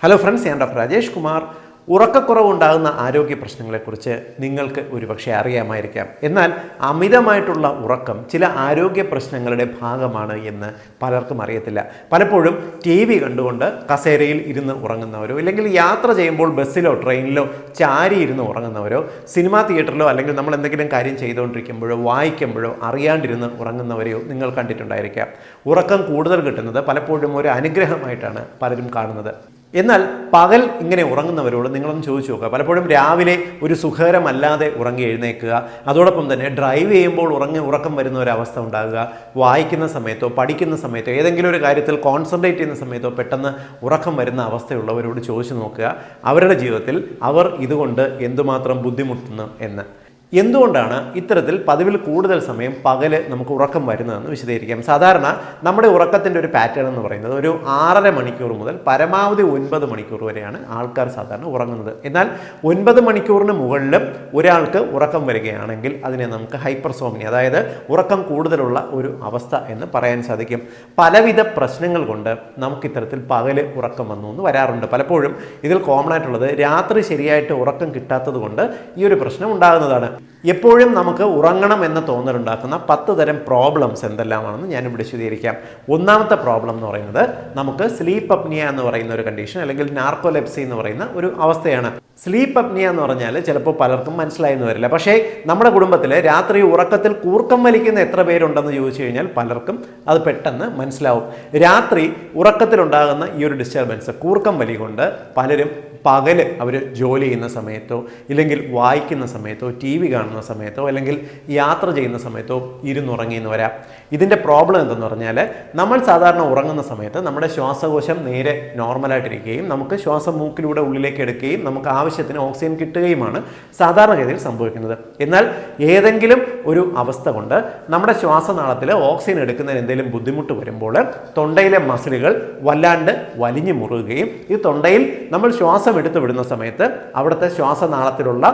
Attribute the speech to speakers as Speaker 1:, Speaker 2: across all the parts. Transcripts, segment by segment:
Speaker 1: Hello friends, ഞാൻ doctor Rajesh Kumar. ഉറക്കക്കുറവുണ്ടാകുന്ന ആരോഗ്യ പ്രശ്നങ്ങളെക്കുറിച്ച് നിങ്ങൾക്ക് ഒരുപക്ഷെ അറിയാമായിരിക്കാം. എന്നാൽ അമിതമായിട്ടുള്ള ഉറക്കം ചില ആരോഗ്യ പ്രശ്നങ്ങളുടെ ഭാഗമാണ് എന്ന് പലർക്കും അറിയത്തില്ല. പലപ്പോഴും TV കണ്ടുകൊണ്ട് കസേരയിൽ ഇരുന്ന് ഉറങ്ങുന്നവരോ, അല്ലെങ്കിൽ യാത്ര ചെയ്യുമ്പോൾ ബസ്സിലോ ട്രെയിനിലോ ചാരി ഇരുന്ന് ഉറങ്ങുന്നവരോ, സിനിമാ തിയേറ്ററിലോ അല്ലെങ്കിൽ നമ്മൾ എന്തെങ്കിലും കാര്യം ചെയ്തുകൊണ്ടിരിക്കുമ്പോഴോ വായിക്കുമ്പോഴോ അറിയാണ്ടിരുന്ന് ഉറങ്ങുന്നവരെയോ നിങ്ങൾ കണ്ടിട്ടുണ്ടായിരിക്കാം. ഉറക്കം കൂടുതൽ കിട്ടുന്നത് പലപ്പോഴും ഒരു അനുഗ്രഹമായിട്ടാണ് പലരും കാണുന്നത്. എന്നാൽ പകൽ ഇങ്ങനെ ഉറങ്ങുന്നവരോട് നിങ്ങളൊന്ന് ചോദിച്ചു നോക്കുക. പലപ്പോഴും രാവിലെ ഒരു സുഖകരമല്ലാതെ ഉറങ്ങി എഴുന്നേൽക്കുക, അതോടൊപ്പം തന്നെ ഡ്രൈവ് ചെയ്യുമ്പോൾ ഉറക്കം വരുന്ന ഒരവസ്ഥ ഉണ്ടാകുക, വായിക്കുന്ന സമയത്തോ പഠിക്കുന്ന സമയത്തോ ഏതെങ്കിലും ഒരു കാര്യത്തിൽ കോൺസെൻട്രേറ്റ് ചെയ്യുന്ന സമയത്തോ പെട്ടെന്ന് ഉറക്കം വരുന്ന അവസ്ഥയുള്ളവരോട് ചോദിച്ചു നോക്കുക അവരുടെ ജീവിതത്തിൽ അവർ ഇതുകൊണ്ട് എന്തുമാത്രം ബുദ്ധിമുട്ടുന്നു എന്ന്. എന്തുകൊണ്ടാണ് ഇത്തരത്തിൽ പതിവിൽ കൂടുതൽ സമയം പകല് നമുക്ക് ഉറക്കം വരുന്നതെന്ന് വിശദീകരിക്കാം. സാധാരണ നമ്മുടെ ഉറക്കത്തിൻ്റെ ഒരു പാറ്റേൺ എന്ന് പറയുന്നത് ഒരു 6.5 മണിക്കൂർ മുതൽ പരമാവധി 9 മണിക്കൂർ വരെയാണ് ആൾക്കാർ സാധാരണ ഉറങ്ങുന്നത്. എന്നാൽ 9 മണിക്കൂറിന് മുകളിലും ഒരാൾക്ക് ഉറക്കം വരികയാണെങ്കിൽ അതിനെ നമുക്ക് ഹൈപ്പർസോംനിയ, അതായത് ഉറക്കം കൂടുതലുള്ള ഒരു അവസ്ഥ എന്ന് പറയാൻ സാധിക്കും. പലവിധ പ്രശ്നങ്ങൾ കൊണ്ട് നമുക്ക് ഇത്തരത്തിൽ പകല് ഉറക്കം വന്നു എന്ന് വരാറുണ്ട്. പലപ്പോഴും ഇതിൽ കോമൺ ആയിട്ടുള്ളത് രാത്രി ശരിയായിട്ട് ഉറക്കം കിട്ടാത്തത് കൊണ്ട് ഈ ഒരു പ്രശ്നം ഉണ്ടാകുന്നതാണ്. എപ്പോഴും നമുക്ക് ഉറങ്ങണം എന്ന തോന്നലുണ്ടാക്കുന്ന 10 തരം പ്രോബ്ലംസ് എന്തെല്ലാമാണെന്ന് ഞാനിവിടെ വിശദീകരിക്കാം. ഒന്നാമത്തെ പ്രോബ്ലം എന്ന് പറയുന്നത് നമുക്ക് സ്ലീപ്പ് അപ്നിയ എന്ന് പറയുന്ന ഒരു കണ്ടീഷൻ, അല്ലെങ്കിൽ നാർക്കോലെപ്സി എന്ന് പറയുന്ന ഒരു അവസ്ഥയാണ്. സ്ലീപ്പ് അപ്നിയ എന്ന് പറഞ്ഞാൽ ചിലപ്പോൾ പലർക്കും മനസ്സിലായെന്ന് വരില്ല. പക്ഷേ നമ്മുടെ കുടുംബത്തിൽ രാത്രി ഉറക്കത്തിൽ കൂർക്കം വലിക്കുന്ന എത്ര പേരുണ്ടെന്ന് ചോദിച്ചു കഴിഞ്ഞാൽ പലർക്കും അത് പെട്ടെന്ന് മനസ്സിലാവും. രാത്രി ഉറക്കത്തിലുണ്ടാകുന്ന ഈ ഒരു ഡിസ്റ്റർബൻസ്, കൂർക്കം വലി കൊണ്ട് പലരും പകല് അവർ ജോലി ചെയ്യുന്ന സമയത്തോ, ഇല്ലെങ്കിൽ വായിക്കുന്ന സമയത്തോ, TV കാണുന്ന സമയത്തോ, അല്ലെങ്കിൽ യാത്ര ചെയ്യുന്ന സമയത്തോ ഇരുന്നുറങ്ങിയെന്ന് വരാം. ഇതിൻ്റെ പ്രോബ്ലം എന്തെന്ന് പറഞ്ഞാൽ നമ്മൾ സാധാരണ ഉറങ്ങുന്ന സമയത്ത് നമ്മുടെ ശ്വാസകോശം നേരെ നോർമലായിട്ടിരിക്കുകയും നമുക്ക് ശ്വാസം മൂക്കിലൂടെ ഉള്ളിലേക്ക് എടുക്കുകയും നമുക്ക് ആവശ്യത്തിന് ഓക്സിജൻ കിട്ടുകയുമാണ് സാധാരണഗതിയിൽ സംഭവിക്കുന്നത്. എന്നാൽ ഏതെങ്കിലും ഒരു അവസ്ഥ കൊണ്ട് നമ്മുടെ ശ്വാസനാളത്തിൽ ഓക്സിജൻ എടുക്കുന്നതിന് എന്തെങ്കിലും ബുദ്ധിമുട്ട് വരുമ്പോൾ തൊണ്ടയിലെ മസിലുകൾ വല്ലാണ്ട് വലിഞ്ഞു മുറുകുകയും ഈ തൊണ്ടയിൽ നമ്മൾ ശ്വാസം എടുത്തു വിടുന്ന സമയത്ത് അവിടുത്തെ ശ്വാസനാളത്തിലുള്ള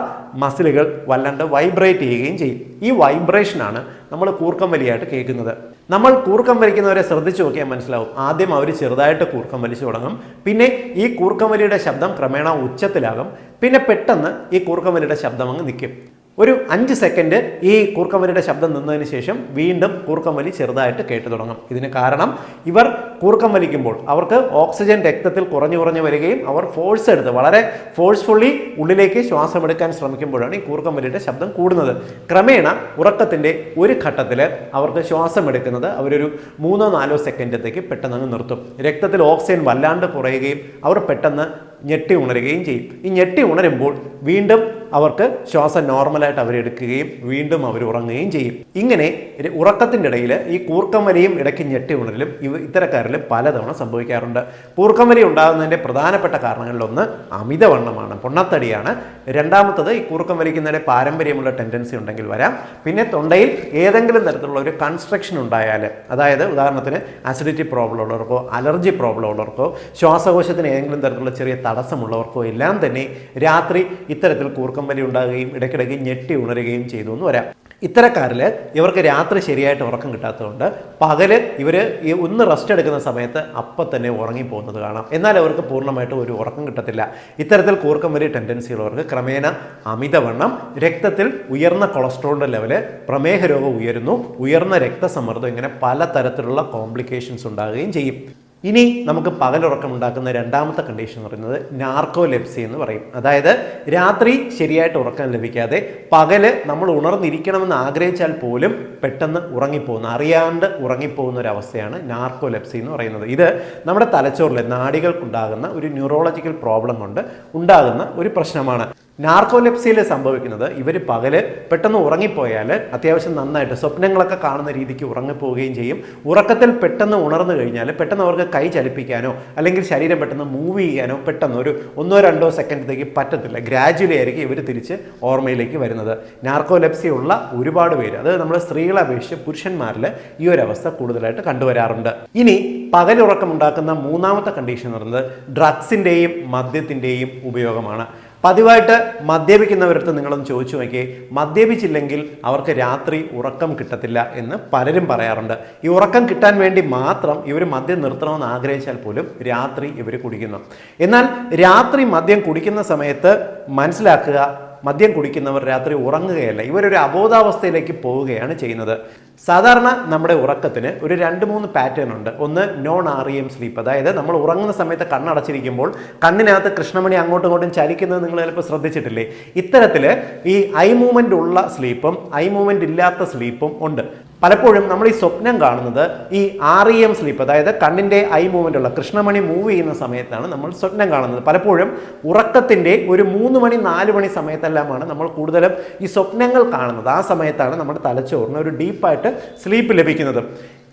Speaker 1: മസിലുകൾ വല്ലാണ്ട് വൈബ്രേറ്റ് ചെയ്യുകയും ചെയ്യും. ഈ വൈബ്രേഷനാണ് നമ്മൾ കൂർക്കം വലിയായിട്ട് കേൾക്കുന്നത്. നമ്മൾ കൂർക്കം വലിക്കുന്നവരെ ശ്രദ്ധിച്ചു നോക്കിയാൽ മനസ്സിലാവും. ആദ്യം അവർ ചെറുതായിട്ട് കൂർക്കം വലിച്ചു തുടങ്ങും, പിന്നെ ഈ കൂർക്കം വലിയുടെ ശബ്ദം ക്രമേണ ഉച്ചത്തിലാകും, പിന്നെ പെട്ടെന്ന് ഈ കൂർക്കം വലിയുടെ ശബ്ദം അങ്ങ് നിൽക്കും. ഒരു 5 സെക്കൻഡ് ഈ കൂർക്കം വലിയുടെ ശബ്ദം നിന്നതിന് ശേഷം വീണ്ടും കൂർക്കം വലി ചെറുതായിട്ട് കേട്ടു തുടങ്ങും. ഇതിന് കാരണം ഇവർ കൂർക്കം വലിക്കുമ്പോൾ അവർക്ക് ഓക്സിജൻ രക്തത്തിൽ കുറഞ്ഞു വരികയും അവർ ഫോഴ്സ് എടുത്ത് വളരെ ഫോഴ്സ്ഫുള്ളി ഉള്ളിലേക്ക് ശ്വാസം എടുക്കാൻ ശ്രമിക്കുമ്പോഴാണ് ഈ കൂർക്കം വലിയുടെ ശബ്ദം കൂടുന്നത്. ക്രമേണ ഉറക്കത്തിൻ്റെ ഒരു ഘട്ടത്തിൽ അവർക്ക് ശ്വാസം എടുക്കുന്നത് അവരൊരു 3-4 സെക്കൻഡത്തേക്ക് പെട്ടെന്ന് അങ്ങ് നിർത്തും. രക്തത്തിൽ ഓക്സിജൻ വല്ലാണ്ട് കുറയുകയും അവർ പെട്ടെന്ന് ഞെട്ടി ഉണരുകയും ചെയ്യും. ഈ ഞെട്ടി ഉണരുമ്പോൾ വീണ്ടും അവർക്ക് ശ്വാസം നോർമലായിട്ട് അവരെടുക്കുകയും വീണ്ടും അവർ ഉറങ്ങുകയും ചെയ്യും. ഇങ്ങനെ ഉറക്കത്തിൻ്റെ ഇടയിൽ ഈ കൂർക്കം വലിയും ഇടയ്ക്ക് ഞെട്ടി ഉണരലും ഇത്തരക്കാരിൽ പലതവണ സംഭവിക്കാറുണ്ട്. കൂർക്കം വലി ഉണ്ടാകുന്നതിൻ്റെ പ്രധാനപ്പെട്ട കാരണങ്ങളിലൊന്ന് അമിതവണ്ണമാണ്, പൊണ്ണത്തടിയാണ്. രണ്ടാമത്തത് ഈ കൂർക്കം വലിക്കുന്നതിൻ്റെ പാരമ്പര്യമുള്ള ടെൻഡൻസി ഉണ്ടെങ്കിൽ വരാം. പിന്നെ തൊണ്ടയിൽ ഏതെങ്കിലും തരത്തിലുള്ള ഒരു കൺസ്ട്രക്ഷൻ ഉണ്ടായാൽ, അതായത് ഉദാഹരണത്തിന് അസിഡിറ്റി പ്രോബ്ലം ഉള്ളവർക്കോ അലർജി പ്രോബ്ലം ഉള്ളവർക്കോ ശ്വാസകോശത്തിന് ഏതെങ്കിലും തരത്തിലുള്ള ചെറിയ തടസ്സമുള്ളവർക്കോ എല്ലാം തന്നെ രാത്രി ഇത്തരത്തിൽ കൂർക്കം വലി ഉണ്ടാകുകയും ഇടയ്ക്കിടയ്ക്ക് ഞെട്ടി ഉണരുകയും ചെയ്തു എന്ന് വരാം. ഇത്തരക്കാരിൽ ഇവർക്ക് രാത്രി ശരിയായിട്ട് ഉറക്കം കിട്ടാത്തതുകൊണ്ട് പകല് ഇവർ ഒന്ന് റെസ്റ്റ് എടുക്കുന്ന സമയത്ത് അപ്പം തന്നെ ഉറങ്ങിപ്പോകുന്നത് കാണാം. എന്നാൽ അവർക്ക് പൂർണ്ണമായിട്ട് ഒരു ഉറക്കം കിട്ടത്തില്ല. ഇത്തരത്തിൽ കൂർക്കം വലിയ ടെൻഡൻസി ഉള്ളവർക്ക് ക്രമേണ അമിതവണ്ണം, രക്തത്തിൽ ഉയർന്ന കൊളസ്ട്രോളിൻ്റെ ലെവല്, പ്രമേഹ രോഗം ഉയരുന്നു, ഉയർന്ന രക്തസമ്മർദ്ദം, ഇങ്ങനെ പലതരത്തിലുള്ള കോംപ്ലിക്കേഷൻസ് ഉണ്ടാകുകയും ചെയ്യും. ഇനി നമുക്ക് പകലുറക്കം ഉണ്ടാക്കുന്ന രണ്ടാമത്തെ കണ്ടീഷൻ എന്ന് പറയുന്നത് നാർക്കോലെപ്സി എന്ന് പറയും. അതായത് രാത്രി ശരിയായിട്ട് ഉറക്കം ലഭിക്കാതെ പകല് നമ്മൾ ഉണർന്നിരിക്കണമെന്ന് ആഗ്രഹിച്ചാൽ പോലും പെട്ടെന്ന് ഉറങ്ങിപ്പോകുന്ന, അറിയാണ്ട് ഉറങ്ങിപ്പോകുന്ന ഒരു അവസ്ഥയാണ് നാർക്കോലെപ്സി എന്ന് പറയുന്നത്. ഇത് നമ്മുടെ തലച്ചോറിലെ നാഡികൾക്കുണ്ടാകുന്ന ഒരു ന്യൂറോളജിക്കൽ പ്രോബ്ലം കൊണ്ട് ഉണ്ടാകുന്ന ഒരു പ്രശ്നമാണ്. നാർക്കോലെപ്സിയിൽ സംഭവിക്കുന്നത് ഇവർ പകല് പെട്ടെന്ന് ഉറങ്ങിപ്പോയാൽ അത്യാവശ്യം നന്നായിട്ട് സ്വപ്നങ്ങളൊക്കെ കാണുന്ന രീതിക്ക് ഉറങ്ങിപ്പോവുകയും ചെയ്യും. ഉറക്കത്തിൽ പെട്ടെന്ന് ഉണർന്നു കഴിഞ്ഞാൽ പെട്ടെന്ന് അവർക്ക് കൈ ചലിപ്പിക്കാനോ അല്ലെങ്കിൽ ശരീരം പെട്ടെന്ന് മൂവ് ചെയ്യാനോ പെട്ടെന്ന് ഒരു 1-2 സെക്കൻഡത്തേക്ക് പറ്റത്തില്ല. ഗ്രാജുവലി ആയിരിക്കും ഇവർ തിരിച്ച് ഓർമ്മയിലേക്ക് വരുന്നത്. നാർക്കോലെപ്സി ഉള്ള ഒരുപാട് പേര്, അത് നമ്മൾ സ്ത്രീകളെ അപേക്ഷിച്ച് പുരുഷന്മാരിൽ ഈ ഒരു അവസ്ഥ കൂടുതലായിട്ട് കണ്ടുവരാറുണ്ട്. ഇനി പകലുറക്കം ഉണ്ടാക്കുന്ന മൂന്നാമത്തെ കണ്ടീഷൻ എന്ന് പറയുന്നത് ഡ്രഗ്സിൻ്റെയും മദ്യത്തിൻ്റെയും ഉപയോഗമാണ്. പതിവായിട്ട് മദ്യപിക്കുന്നവരടുത്ത് നിങ്ങളൊന്ന് ചോദിച്ചു നോക്കിയേ, മദ്യപിച്ചില്ലെങ്കിൽ അവർക്ക് രാത്രി ഉറക്കം കിട്ടത്തില്ല എന്ന് പലരും പറയാറുണ്ട്. ഈ ഉറക്കം കിട്ടാൻ വേണ്ടി മാത്രം ഇവർ മദ്യം നിർത്തണമെന്ന് ആഗ്രഹിച്ചാൽ പോലും രാത്രി ഇവർ കുടിക്കുന്നു. എന്നാൽ രാത്രി മദ്യം കുടിക്കുന്ന സമയത്ത് മനസ്സിലാക്കുക, മദ്യം കുടിക്കുന്നവർ രാത്രി ഉറങ്ങുകയല്ല, ഇവരൊരു അബോധാവസ്ഥയിലേക്ക് പോവുകയാണ് ചെയ്യുന്നത്. സാധാരണ നമ്മുടെ ഉറക്കത്തിന് ഒരു 2-3 പാറ്റേൺ ഉണ്ട്. ഒന്ന് നോൺ REM സ്ലീപ്പ്, അതായത് നമ്മൾ ഉറങ്ങുന്ന സമയത്ത് കണ്ണടച്ചിരിക്കുമ്പോൾ കണ്ണിനകത്ത് കൃഷ്ണമണി അങ്ങോട്ടും ഇങ്ങോട്ടും ചലിക്കുന്നത് നിങ്ങൾ ചിലപ്പോൾ ശ്രദ്ധിച്ചിട്ടില്ലേ? ഇത്തരത്തിൽ ഈ ഐ മൂവ്മെൻ്റ് ഉള്ള സ്ലീപ്പും ഐ മൂവ്മെൻ്റ് ഇല്ലാത്ത സ്ലീപ്പും ഉണ്ട്. പലപ്പോഴും നമ്മൾ ഈ സ്വപ്നം കാണുന്നത് ഈ REM സ്ലീപ്പ്, അതായത് കണ്ണിൻ്റെ ഐ മൂവ്മെൻ്റ് ഉള്ള കൃഷ്ണമണി മൂവ് ചെയ്യുന്ന സമയത്താണ് നമ്മൾ സ്വപ്നം കാണുന്നത്. പലപ്പോഴും ഉറക്കത്തിൻ്റെ ഒരു 3 മണി 4 മണി സമയത്തെല്ലാമാണ് നമ്മൾ കൂടുതലും ഈ സ്വപ്നങ്ങൾ കാണുന്നത്. ആ സമയത്താണ് നമ്മുടെ തലച്ചോറിന് ഒരു ഡീപ്പായിട്ട് സ്ലീപ്പ് ലഭിക്കുന്നത്.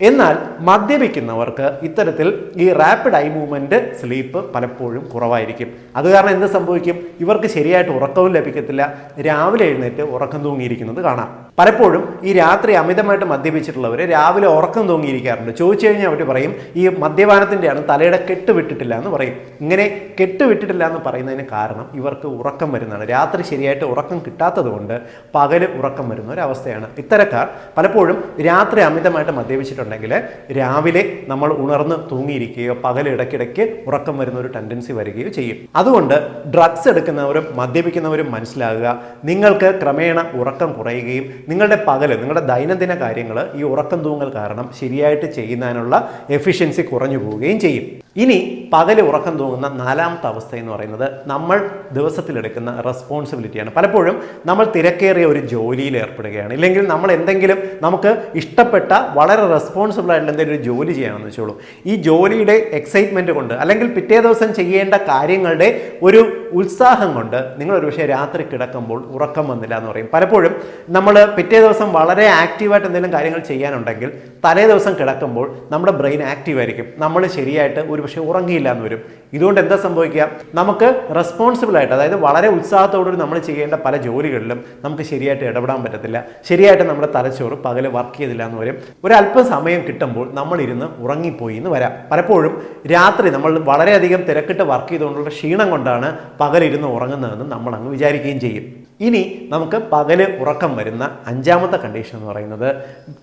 Speaker 1: എന്നാൽ മദ്യപിക്കുന്നവർക്ക് ഇത്തരത്തിൽ ഈ റാപ്പിഡ് ഐ മൂവ്മെൻറ്റ് സ്ലീപ്പ് പലപ്പോഴും കുറവായിരിക്കും. അത് കാരണം എന്ത് സംഭവിക്കും? ഇവർക്ക് ശരിയായിട്ട് ഉറക്കവും ലഭിക്കത്തില്ല, രാവിലെ എഴുന്നേറ്റ് ഉറക്കം തൂങ്ങിയിരിക്കുന്നത് കാണാം. പലപ്പോഴും ഈ രാത്രി അമിതമായിട്ട് മദ്യപിച്ചിട്ടുള്ളവർ രാവിലെ ഉറക്കം തൂങ്ങിയിരിക്കാറുണ്ട്. ചോദിച്ചു കഴിഞ്ഞാൽ അവർ പറയും ഈ മദ്യപാനത്തിൻ്റെയാണ്, തലയുടെ കെട്ട് വിട്ടിട്ടില്ല എന്ന് പറയും. ഇങ്ങനെ കെട്ട് വിട്ടിട്ടില്ല എന്ന് പറയുന്നതിന് കാരണം ഇവർക്ക് ഉറക്കം വരുന്നതാണ്. രാത്രി ശരിയായിട്ട് ഉറക്കം കിട്ടാത്തത് കൊണ്ട് പകല് ഉറക്കം വരുന്ന ഒരവസ്ഥയാണ്. ഇത്തരക്കാർ പലപ്പോഴും രാത്രി അമിതമായിട്ട് മദ്യപിച്ചിട്ടുണ്ടെങ്കിൽ രാവിലെ നമ്മൾ ഉണർന്ന് തൂങ്ങിയിരിക്കുകയോ പകൽ ഇടയ്ക്കിടയ്ക്ക് ഉറക്കം വരുന്ന ഒരു ടെൻഡൻസി വരികയോ ചെയ്യും. അതുകൊണ്ട് ഡ്രഗ്സ് എടുക്കുന്നവരും മദ്യപിക്കുന്നവരും മനസ്സിലാകുക, നിങ്ങൾക്ക് ക്രമേണ ഉറക്കം കുറയുകയും നിങ്ങളുടെ നിങ്ങളുടെ ദൈനംദിന കാര്യങ്ങൾ ഈ ഉറക്കം തൂങ്ങൽ കാരണം ശരിയായിട്ട് ചെയ്യുന്നതിനുള്ള എഫിഷ്യൻസി കുറഞ്ഞു പോവുകയും ചെയ്യും. ഇനി പകല് ഉറക്കം തൂങ്ങുന്ന 4ാമത്തെ അവസ്ഥ എന്ന് പറയുന്നത് നമ്മൾ ദിവസത്തിലെടുക്കുന്ന റെസ്പോൺസിബിലിറ്റിയാണ്. പലപ്പോഴും നമ്മൾ തിരക്കേറിയ ഒരു ജോലിയിൽ ഏർപ്പെടുകയാണ്, ഇല്ലെങ്കിൽ നമ്മൾ എന്തെങ്കിലും നമുക്ക് ഇഷ്ടപ്പെട്ട വളരെ റെസ്പോൺസിബിൾ ആയിട്ടുള്ള എന്തെങ്കിലും ഒരു ജോലി ചെയ്യണമെന്ന് വെച്ചോളൂ. ഈ ജോലിയുടെ എക്സൈറ്റ്മെൻറ്റ് കൊണ്ട് അല്ലെങ്കിൽ പിറ്റേ ദിവസം ചെയ്യേണ്ട കാര്യങ്ങളുടെ ഒരു ഉത്സാഹം കൊണ്ട് നിങ്ങൾ ഒരു പക്ഷേ രാത്രി കിടക്കുമ്പോൾ ഉറക്കം വന്നില്ല എന്ന് പറയും. പലപ്പോഴും നമ്മൾ പിറ്റേ ദിവസം വളരെ ആക്റ്റീവായിട്ട് എന്തെങ്കിലും കാര്യങ്ങൾ ചെയ്യാനുണ്ടെങ്കിൽ തലേ ദിവസം കിടക്കുമ്പോൾ നമ്മുടെ ബ്രെയിൻ ആക്റ്റീവ് ആയിരിക്കും, നമ്മൾ ശരിയായിട്ട് ഒരു പക്ഷേ ഉറങ്ങിയില്ല എന്ന് വരും. ഇതുകൊണ്ട് എന്താ സംഭവിക്കുക? നമുക്ക് റെസ്പോൺസിബിൾ ആയിട്ട്, അതായത് വളരെ ഉത്സാഹത്തോടുകൂടി നമ്മൾ ചെയ്യേണ്ട പല ജോലികളിലും നമുക്ക് ശരിയായിട്ട് ഇടപെടാൻ പറ്റത്തില്ല, ശരിയായിട്ട് നമ്മുടെ തലച്ചോറ് പകല് വർക്ക് ചെയ്തില്ല എന്ന് വരും. ഒരല്പം സമയം കിട്ടുമ്പോൾ നമ്മളിരുന്ന് ഉറങ്ങിപ്പോയി എന്ന് വരാം. പലപ്പോഴും രാത്രി നമ്മൾ വളരെയധികം തിരക്കിട്ട് വർക്ക് ചെയ്തുകൊണ്ടുള്ള ക്ഷീണം കൊണ്ടാണ് പകലിരുന്ന് ഉറങ്ങുന്നതെന്ന് നമ്മൾ അങ്ങ് വിചാരിക്കുകയും ചെയ്യും. ഇനി നമുക്ക് പകല് ഉറക്കം വരുന്ന 5ാമത്തെ കണ്ടീഷൻ എന്ന് പറയുന്നത്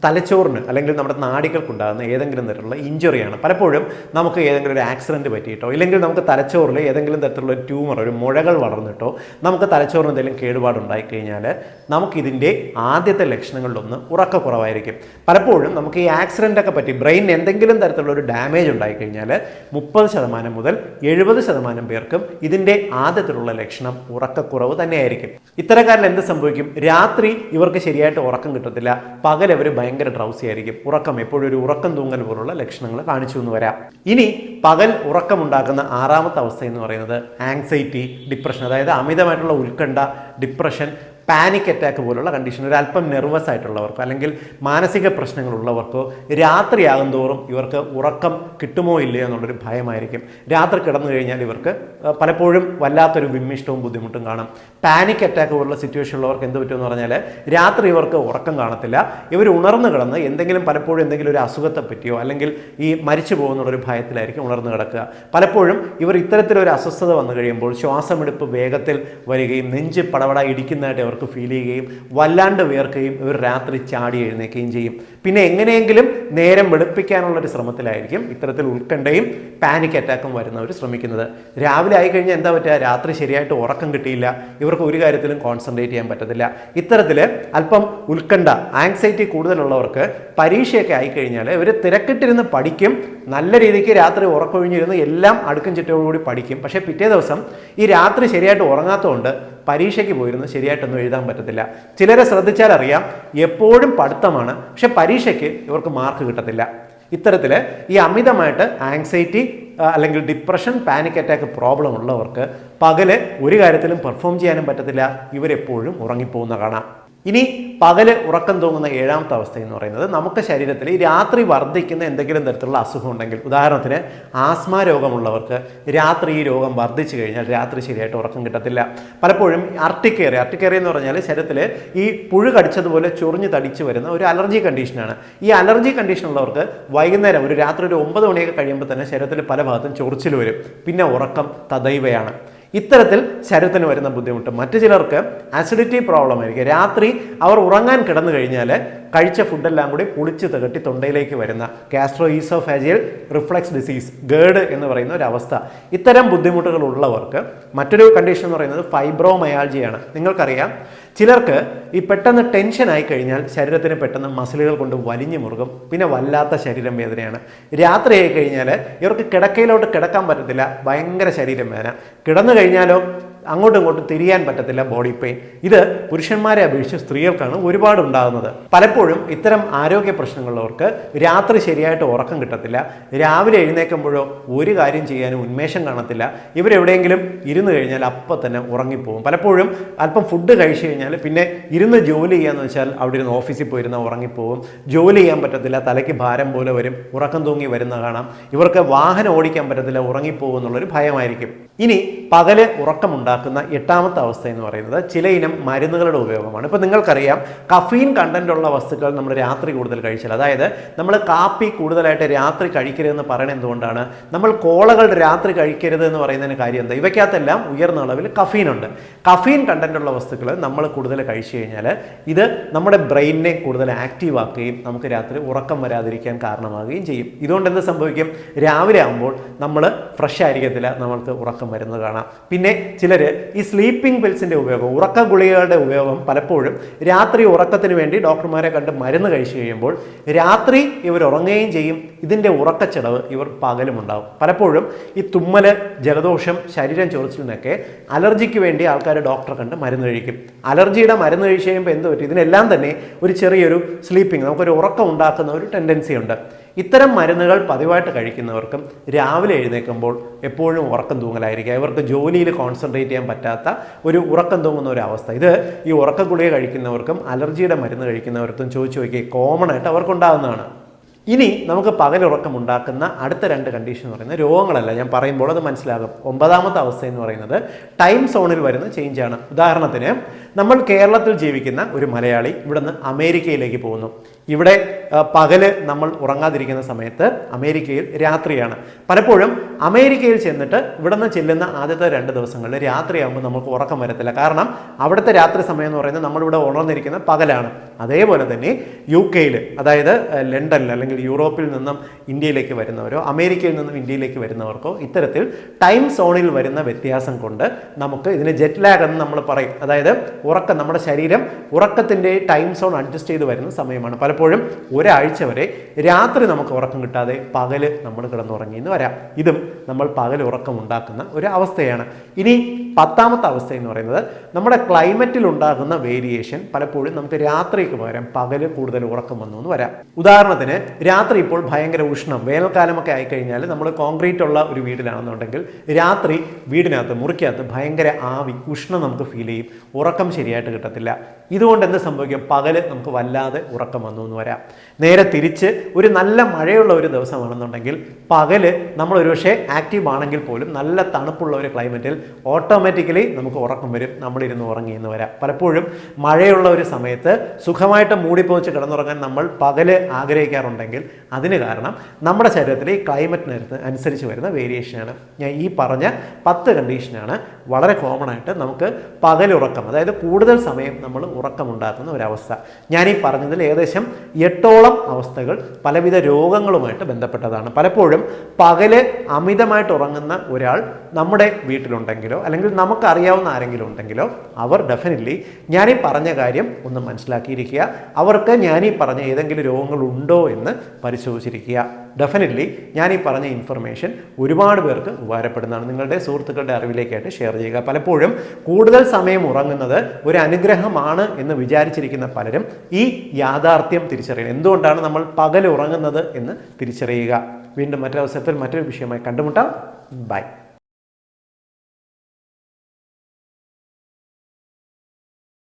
Speaker 1: തലച്ചോറിന് അല്ലെങ്കിൽ നമ്മുടെ നാഡികൾക്കുണ്ടാകുന്ന ഏതെങ്കിലും തരത്തിലുള്ള ഇഞ്ചുറിയാണ്. പലപ്പോഴും നമുക്ക് ഏതെങ്കിലും ഒരു ആക്സിഡൻറ്റ് പറ്റിയിട്ടോ ഇല്ലെങ്കിൽ നമുക്ക് തലച്ചോറിൽ ഏതെങ്കിലും തരത്തിലുള്ള ട്യൂമർ, ഒരു മുഴകൾ വളർന്നിട്ടോ നമുക്ക് തലച്ചോറിന് എന്തെങ്കിലും കേടുപാടുണ്ടായി കഴിഞ്ഞാൽ നമുക്കിതിൻ്റെ ആദ്യത്തെ ലക്ഷണങ്ങളിലൊന്ന് ഉറക്കക്കുറവായിരിക്കും. പലപ്പോഴും നമുക്ക് ഈ ആക്സിഡൻ്റ് ഒക്കെ പറ്റി ബ്രെയിനിന് എന്തെങ്കിലും തരത്തിലുള്ള ഒരു ഡാമേജ് ഉണ്ടായിക്കഴിഞ്ഞാൽ 30% മുതൽ 70% പേർക്കും ഇതിൻ്റെ ആദ്യത്തിലുള്ള ലക്ഷണം ഉറക്കക്കുറവ് തന്നെയായിരിക്കും. ഇത്തരക്കാരിൽ എന്ത് സംഭവിക്കും? രാത്രി ഇവർക്ക് ശരിയായിട്ട് ഉറക്കം കിട്ടത്തില്ല, പകൽ അവർ ഭയങ്കര ഡ്രൗസി ആയിരിക്കും, ഉറക്കം എപ്പോഴും ഒരു ഉറക്കം തൂങ്ങൽ പോലുള്ള ലക്ഷണങ്ങൾ കാണിച്ചു എന്ന് വരാം. ഇനി പകൽ ഉറക്കമുണ്ടാക്കുന്ന 6ാമത്തെ അവസ്ഥ എന്ന് പറയുന്നത് ആങ്സൈറ്റി, ഡിപ്രഷൻ, അതായത് അമിതമായിട്ടുള്ള ഉത്കണ്ഠ, ഡിപ്രഷൻ, പാനിക് അറ്റാക്ക് പോലുള്ള കണ്ടീഷൻ. ഒരു അല്പം നെർവസ് ആയിട്ടുള്ളവർക്കോ അല്ലെങ്കിൽ മാനസിക പ്രശ്നങ്ങളുള്ളവർക്കോ രാത്രിയാകും തോറും ഇവർക്ക് ഉറക്കം കിട്ടുമോ ഇല്ലയോ എന്നുള്ളൊരു ഭയമായിരിക്കും. രാത്രി കിടന്നു കഴിഞ്ഞാൽ ഇവർക്ക് പലപ്പോഴും വല്ലാത്തൊരു വിമ്മിഷ്ടവും ബുദ്ധിമുട്ടും കാണും. പാനിക് അറ്റാക്ക് പോലുള്ള സിറ്റുവേഷൻ ഉള്ളവർക്ക് എന്ത് പറ്റുമെന്ന് പറഞ്ഞാൽ രാത്രി ഇവർക്ക് ഉറക്കം കാണത്തില്ല, ഇവർ ഉണർന്നു കിടന്ന് പലപ്പോഴും എന്തെങ്കിലും ഒരു അസുഖത്തെ പറ്റിയോ അല്ലെങ്കിൽ ഈ മരിച്ചു പോകുന്നുള്ളൊരു ഭയത്തിലായിരിക്കും ഉണർന്നു കിടക്കുക. പലപ്പോഴും ഇവർ ഇത്തരത്തിലൊരു അസ്വസ്ഥത വന്നു കഴിയുമ്പോൾ ശ്വാസമെടുപ്പ് വേഗത്തിൽ വരികയും നെഞ്ച് പടപട ഇടിക്കുന്നതായിട്ട് ഇവർക്ക് ഫീൽ ചെയ്യുകയും വല്ലാണ്ട് വിയർക്കുകയും ഇവർ രാത്രി ചാടി എഴുന്നേൽക്കുകയും ചെയ്യും. പിന്നെ എങ്ങനെയെങ്കിലും നേരം വെളുപ്പിക്കാനുള്ളൊരു ശ്രമത്തിലായിരിക്കും ഇത്തരത്തിൽ ഉത്കണ്ഠയും പാനിക് അറ്റാക്കും വരുന്നവർ ശ്രമിക്കുന്നത്. രാവിലെ ആയിക്കഴിഞ്ഞാൽ എന്താ പറ്റുക? രാത്രി ശരിയായിട്ട് ഉറക്കം കിട്ടിയില്ല, ഇവർക്ക് ഒരു കാര്യത്തിലും കോൺസെൻട്രേറ്റ് ചെയ്യാൻ പറ്റത്തില്ല. ഇത്തരത്തിൽ അല്പം ഉത്കണ്ഠ, ആങ്സൈറ്റി കൂടുതലുള്ളവർക്ക് പരീക്ഷയൊക്കെ ആയിക്കഴിഞ്ഞാൽ ഇവർ തിരക്കിട്ടിരുന്ന് പഠിക്കും, നല്ല രീതിക്ക് രാത്രി ഉറക്കൊഴിഞ്ഞിരുന്ന് എല്ലാം അടുക്കും ചിട്ടയോടുകൂടി പഠിക്കും. പക്ഷേ പിറ്റേ ദിവസം ഈ രാത്രി ശരിയായിട്ട് ഉറങ്ങാത്തതുകൊണ്ട് പരീക്ഷയ്ക്ക് പോയിരുന്ന് ശരിയായിട്ടൊന്നും എഴുതാൻ പറ്റത്തില്ല. ചിലരെ ശ്രദ്ധിച്ചാൽ അറിയാം, എപ്പോഴും പഠിത്തമാണ്, പക്ഷെ പരീക്ഷയ്ക്ക് ഇവർക്ക് മാർക്ക് കിട്ടത്തില്ല. ഇത്തരത്തിൽ ഈ അമിതമായിട്ട് ആങ്സൈറ്റി അല്ലെങ്കിൽ ഡിപ്രഷൻ, പാനിക് അറ്റാക്ക് പ്രോബ്ലം ഉള്ളവർക്ക് പകല് ഒരു കാര്യത്തിലും പെർഫോം ചെയ്യാനും പറ്റത്തില്ല, ഇവരെപ്പോഴും ഉറങ്ങിപ്പോകുന്ന കാണാം. ഇനി പകല് ഉറക്കം തൂങ്ങുന്ന 7ാമത്തെ അവസ്ഥ എന്ന് പറയുന്നത് നമുക്ക് ശരീരത്തിൽ ഈ രാത്രി വർദ്ധിക്കുന്ന എന്തെങ്കിലും തരത്തിലുള്ള അസുഖം ഉണ്ടെങ്കിൽ, ഉദാഹരണത്തിന് ആസ്മ രോഗമുള്ളവർക്ക് രാത്രി ഈ രോഗം വർദ്ധിച്ചു കഴിഞ്ഞാൽ രാത്രി ശരിയായിട്ട് ഉറക്കം കിട്ടത്തില്ല. പലപ്പോഴും അർട്ടിക്കേറിയ എന്ന് പറഞ്ഞാൽ ശരീരത്തിൽ ഈ പുഴു കടിച്ചതുപോലെ ചൊറിഞ്ഞ് തടിച്ച് വരുന്ന ഒരു അലർജി കണ്ടീഷനാണ്. ഈ അലർജി കണ്ടീഷൻ ഉള്ളവർക്ക് വൈകുന്നേരം രാത്രി ഒരു 9 മണിയൊക്കെ കഴിയുമ്പോൾ തന്നെ ശരീരത്തിൽ പല ഭാഗത്തും ചൊറിച്ചിൽ വരും, പിന്നെ ഉറക്കം തദൈവയാണ്. ഇത്തരത്തിൽ ശരീരത്തിന് വരുന്ന ബുദ്ധിമുട്ട്. മറ്റു ചിലർക്ക് അസിഡിറ്റി പ്രോബ്ലം ആയിരിക്കും. രാത്രി അവർ ഉറങ്ങാൻ കിടന്നു കഴിഞ്ഞാൽ കഴിച്ച ഫുഡെല്ലാം കൂടി പുളിച്ച് തികട്ടി തൊണ്ടയിലേക്ക് വരുന്ന ഗാസ്ട്രോ ഈസോഫാജിയൽ റിഫ്ലക്സ് ഡിസീസ്, ഗേഡ് എന്ന് പറയുന്ന ഒരു അവസ്ഥ. ഇത്തരം ബുദ്ധിമുട്ടുകൾ ഉള്ളവർക്ക് മറ്റൊരു കണ്ടീഷൻ എന്ന് പറയുന്നത് ഫൈബ്രോമയാൾജിയാണ്. നിങ്ങൾക്കറിയാം, ചിലർക്ക് ഈ പെട്ടെന്ന് ടെൻഷൻ ആയി കഴിഞ്ഞാൽ ശരീരത്തിന് പെട്ടെന്ന് മസിലുകൾ കൊണ്ട് വലിഞ്ഞു മുറുകും, പിന്നെ വല്ലാത്ത ശരീരം വേദനയാണ്. രാത്രി ആയി കഴിഞ്ഞാൽ ഇവർക്ക് കിടക്കയിലോട്ട് കിടക്കാൻ പറ്റത്തില്ല, ഭയങ്കര ശരീരം വേദന. കിടന്നു കഴിഞ്ഞാലോ അങ്ങോട്ടും ഇങ്ങോട്ടും തിരിയാൻ പറ്റത്തില്ല, ബോഡി പെയിൻ. ഇത് പുരുഷന്മാരെ അപേക്ഷിച്ച് സ്ത്രീകൾക്കാണ് ഒരുപാട് ഉണ്ടാകുന്നത്. പലപ്പോഴും ഇത്തരം ആരോഗ്യ പ്രശ്നങ്ങളുള്ളവർക്ക് രാത്രി ശരിയായിട്ട് ഉറക്കം കിട്ടത്തില്ല. രാവിലെ എഴുന്നേൽക്കുമ്പോഴോ ഒരു കാര്യം ചെയ്യാനും ഉന്മേഷം കാണത്തില്ല. ഇവരെവിടെയെങ്കിലും ഇരുന്ന് കഴിഞ്ഞാൽ അപ്പം തന്നെ ഉറങ്ങിപ്പോകും. പലപ്പോഴും അല്പം ഫുഡ് കഴിച്ചു കഴിഞ്ഞാൽ പിന്നെ ഇരുന്ന് ജോലി ചെയ്യാന്ന് വെച്ചാൽ അവിടെ ഇരുന്ന് ഓഫീസിൽ പോയിരുന്ന ഉറങ്ങിപ്പോകും. ജോലി ചെയ്യാൻ പറ്റത്തില്ല, തലയ്ക്ക് ഭാരം പോലെ വരും, ഉറക്കം തൂങ്ങി വരുന്ന കാണാം. ഇവർക്ക് വാഹനം ഓടിക്കാൻ പറ്റത്തില്ല, ഉറങ്ങിപ്പോകും എന്നുള്ളൊരു ഭയമായിരിക്കും. ഇനി പകല് ഉറക്കമുണ്ടാക്കുന്ന എട്ടാമത്തെ അവസ്ഥ എന്ന് പറയുന്നത് ചില ഇനം മരുന്നുകളുടെ ഉപയോഗമാണ്. ഇപ്പം നിങ്ങൾക്കറിയാം, കഫീൻ കണ്ടന്റ് ഉള്ള വസ്തുക്കൾ നമ്മൾ രാത്രി കൂടുതൽ കഴിച്ചാൽ, അതായത് നമ്മൾ കാപ്പി കൂടുതലായിട്ട് രാത്രി കഴിക്കരുതെന്ന് പറയുന്നത് എന്തുകൊണ്ടാണ്? നമ്മൾ കോളകൾ രാത്രി കഴിക്കരുത് എന്ന് പറയുന്നതിന് കാര്യം എന്താ? ഇവയ്ക്കകത്തെല്ലാം ഉയർന്ന അളവിൽ കഫീൻ ഉണ്ട്. കഫീൻ കണ്ടന്റ് ഉള്ള വസ്തുക്കൾ നമ്മൾ കൂടുതൽ കഴിച്ചു കഴിഞ്ഞാൽ ഇത് നമ്മുടെ ബ്രെയിനിനെ കൂടുതൽ ആക്റ്റീവ് ആക്കുകയും നമുക്ക് രാത്രി ഉറക്കം വരാതിരിക്കാൻ കാരണമാകുകയും ചെയ്യും. ഇതുകൊണ്ട് എന്ത് സംഭവിക്കും? രാവിലെ ആകുമ്പോൾ നമ്മൾ ഫ്രഷ് ആയിരിക്കത്തില്ല, നമ്മൾക്ക് ഉറക്കം വരുന്നത് കാണാം. പിന്നെ ചിലർ ഈ സ്ലീപ്പിംഗ് പിൽസിൻ്റെ ഉപയോഗം, ഉറക്ക ഗുളികകളുടെ ഉപയോഗം പലപ്പോഴും രാത്രി ഉറക്കത്തിന് വേണ്ടി ഡോക്ടർമാരെ കണ്ട് മരുന്ന് കഴിച്ചു കഴിയുമ്പോൾ രാത്രി ഇവർ ഉറങ്ങുകയും ചെയ്യും. ഇതിൻ്റെ ഉറക്കച്ചടവ് ഇവർ പകലും ഉണ്ടാവും. പലപ്പോഴും ഈ തുമ്മൽ, ജലദോഷം, ശരീരം ചൊറിച്ചിൽ നിന്നൊക്കെ അലർജിക്ക് വേണ്ടി ആൾക്കാർ ഡോക്ടറെ കണ്ട് മരുന്ന് കഴിക്കും. അലർജിയുടെ മരുന്ന് കഴിച്ച് കഴിയുമ്പോൾ എന്ത് പറ്റും? ഇതിനെല്ലാം തന്നെ ഒരു ചെറിയൊരു സ്ലീപ്പിംഗ്, നമുക്കൊരു ഉറക്കം ഉണ്ടാക്കുന്ന ഒരു ടെൻഡൻസി ഉണ്ട്. ഇത്തരം മരുന്നുകൾ പതിവായിട്ട് കഴിക്കുന്നവർക്കും രാവിലെ എഴുന്നേൽക്കുമ്പോൾ എപ്പോഴും ഉറക്കം തൂങ്ങലായിരിക്കുക. ഇവർക്ക് ജോലിയിൽ കോൺസെൻട്രേറ്റ് ചെയ്യാൻ പറ്റാത്ത ഒരു ഉറക്കം തൂങ്ങുന്ന ഒരു അവസ്ഥ. ഇത് ഈ ഉറക്ക ഗുളിക കഴിക്കുന്നവർക്കും അലർജിയുടെ മരുന്ന് കഴിക്കുന്നവർക്കും ചോദിച്ചു നോക്കിയാൽ കോമൺ ആയിട്ട് അവർക്കുണ്ടാകുന്നതാണ്. ഇനി നമുക്ക് പകലുറക്കം ഉണ്ടാക്കുന്ന അടുത്ത രണ്ട് കണ്ടീഷൻ എന്ന് പറയുന്നത് രോഗങ്ങളല്ല, ഞാൻ പറയുമ്പോൾ അത് മനസ്സിലാകും. ഒമ്പതാമത്തെ അവസ്ഥ എന്ന് പറയുന്നത് ടൈം സോണിൽ വരുന്ന ചേഞ്ചാണ്. ഉദാഹരണത്തിന്, നമ്മൾ കേരളത്തിൽ ജീവിക്കുന്ന ഒരു മലയാളി ഇവിടുന്ന് അമേരിക്കയിലേക്ക് പോകുന്നു. ഇവിടെ പകല് നമ്മൾ ഉറങ്ങാതിരിക്കുന്ന സമയത്ത് അമേരിക്കയിൽ രാത്രിയാണ്. പലപ്പോഴും അമേരിക്കയിൽ ചെന്നിട്ട് ഇവിടുന്ന് ചെല്ലുന്ന ആദ്യത്തെ 2 ദിവസങ്ങളിൽ രാത്രിയാകുമ്പോൾ നമുക്ക് ഉറക്കം വരത്തില്ല. കാരണം അവിടുത്തെ രാത്രി സമയം എന്ന് പറയുന്നത് നമ്മളിവിടെ ഉണർന്നിരിക്കുന്ന പകലാണ്. അതേപോലെ തന്നെ UK-യിൽ, അതായത് ലണ്ടനിൽ അല്ലെങ്കിൽ യൂറോപ്പിൽ നിന്നും ഇന്ത്യയിലേക്ക് വരുന്നവരോ അമേരിക്കയിൽ നിന്നും ഇന്ത്യയിലേക്ക് വരുന്നവർക്കോ ഇത്തരത്തിൽ ടൈം സോണിൽ വരുന്ന വ്യത്യാസം കൊണ്ട് നമുക്ക് ഇതിന് ജെറ്റ് ലാഗ് എന്ന് നമ്മൾ പറയും. അതായത് ഉറക്കം, നമ്മുടെ ശരീരം ഉറക്കത്തിൻ്റെ ടൈം സോൺ അഡ്ജസ്റ്റ് ചെയ്ത് വരുന്ന സമയമാണ്. പലപ്പോഴും ഒരാഴ്ച വരെ രാത്രി നമുക്ക് ഉറക്കം കിട്ടാതെ പകല് നമ്മൾ കിടന്നുറങ്ങിയെന്ന് വരാം. ഇതും നമ്മൾ പകൽ ഉറക്കം ഉണ്ടാക്കുന്ന ഒരു അവസ്ഥയാണ്. ഇനി 10ാമത്തെ അവസ്ഥ എന്ന് പറയുന്നത് നമ്മുടെ ക്ലൈമറ്റിൽ ഉണ്ടാകുന്ന വേരിയേഷൻ പലപ്പോഴും നമുക്ക് രാത്രിക്ക് പകരം പകല് കൂടുതൽ ഉറക്കം വന്നു എന്ന് വരാം. ഉദാഹരണത്തിന്, രാത്രി ഇപ്പോൾ ഭയങ്കര ഉഷ്ണം, വേനൽക്കാലമൊക്കെ ആയിക്കഴിഞ്ഞാൽ നമ്മൾ കോൺക്രീറ്റ് ഉള്ള ഒരു വീട്ടിലാണെന്നുണ്ടെങ്കിൽ രാത്രി വീടിനകത്ത്, മുറിക്കകത്ത് ഭയങ്കര ആവി, ഉഷ്ണം നമുക്ക് ഫീൽ ചെയ്യും, ഉറക്കം ശരിയായിട്ട് കിട്ടത്തില്ല. ഇതുകൊണ്ട് എന്ത് സംഭവിക്കും? പകല് നമുക്ക് വല്ലാതെ ഉറക്കം വന്നു എന്ന് വരാം. നേരെ തിരിച്ച് ഒരു നല്ല മഴയുള്ള ഒരു ദിവസമാണെന്നുണ്ടെങ്കിൽ പകല് നമ്മൾ ഒരുപക്ഷെ ആക്റ്റീവ് ആണെങ്കിൽ പോലും നല്ല തണുപ്പുള്ള ഒരു ക്ലൈമറ്റിൽ ഓട്ടോമാറ്റിക്കലി നമുക്ക് ഉറക്കം വരും, നമ്മളിരുന്ന് ഉറങ്ങി എന്ന് വരാം. പലപ്പോഴും മഴയുള്ള ഒരു സമയത്ത് സുഖമായിട്ട് മൂടിപ്പോച്ച് കിടന്നുറങ്ങാൻ നമ്മൾ പകല് ആഗ്രഹിക്കാറുണ്ടെങ്കിൽ അതിന് കാരണം നമ്മുടെ ശരീരത്തിലെ ഈ ക്ലൈമറ്റിന് അനുസരിച്ച് വരുന്ന വേരിയേഷനാണ്. ഞാൻ ഈ പറഞ്ഞ 10 കണ്ടീഷനാണ് വളരെ കോമൺ ആയിട്ട് നമുക്ക് പകലുറക്കം, അതായത് കൂടുതൽ സമയം നമ്മൾ ഉറക്കമുണ്ടാക്കുന്ന ഒരവസ്ഥ. ഞാൻ ഈ പറഞ്ഞതിൽ ഏകദേശം 8ഓളം അവസ്ഥകൾ പലവിധ രോഗങ്ങളുമായിട്ട് ബന്ധപ്പെട്ടതാണ്. പലപ്പോഴും പകല് അമിതമായിട്ട് ഉറങ്ങുന്ന ഒരാൾ നമ്മുടെ വീട്ടിലുണ്ടെങ്കിലോ അല്ലെങ്കിൽ നമുക്കറിയാവുന്ന ആരെങ്കിലും ഉണ്ടെങ്കിലോ അവർ ഡെഫിനറ്റ്ലി ഞാനീ പറഞ്ഞ കാര്യം ഒന്ന് മനസ്സിലാക്കിയിരിക്കുക. അവർക്ക് ഞാനീ പറഞ്ഞ ഏതെങ്കിലും രോഗങ്ങളുണ്ടോ എന്ന് പരിശോധിച്ചിരിക്കുക. ഡെഫിനറ്റ്ലി ഞാനീ പറഞ്ഞ ഇൻഫർമേഷൻ ഒരുപാട് പേർക്ക് ഉപകാരപ്പെടുന്നതാണ്. നിങ്ങളുടെ സുഹൃത്തുക്കളുടെ അറിവിലേക്കായിട്ട് ഷെയർ ചെയ്യുക. പലപ്പോഴും കൂടുതൽ സമയം ഉറങ്ങുന്നത് ഒരു അനുഗ്രഹമാണ് എന്ന് വിചാരിച്ചിരിക്കുന്ന പലരും ഈ യാഥാർത്ഥ്യം തിരിച്ചറിയുക. എന്തുകൊണ്ടാണ് നമ്മൾ പകൽ ഉറങ്ങുന്നത് എന്ന് തിരിച്ചറിയുക. വീണ്ടും മറ്റൊരവസരത്തിൽ മറ്റൊരു വിഷയമായി കണ്ടുമുട്ടാം. ബൈ.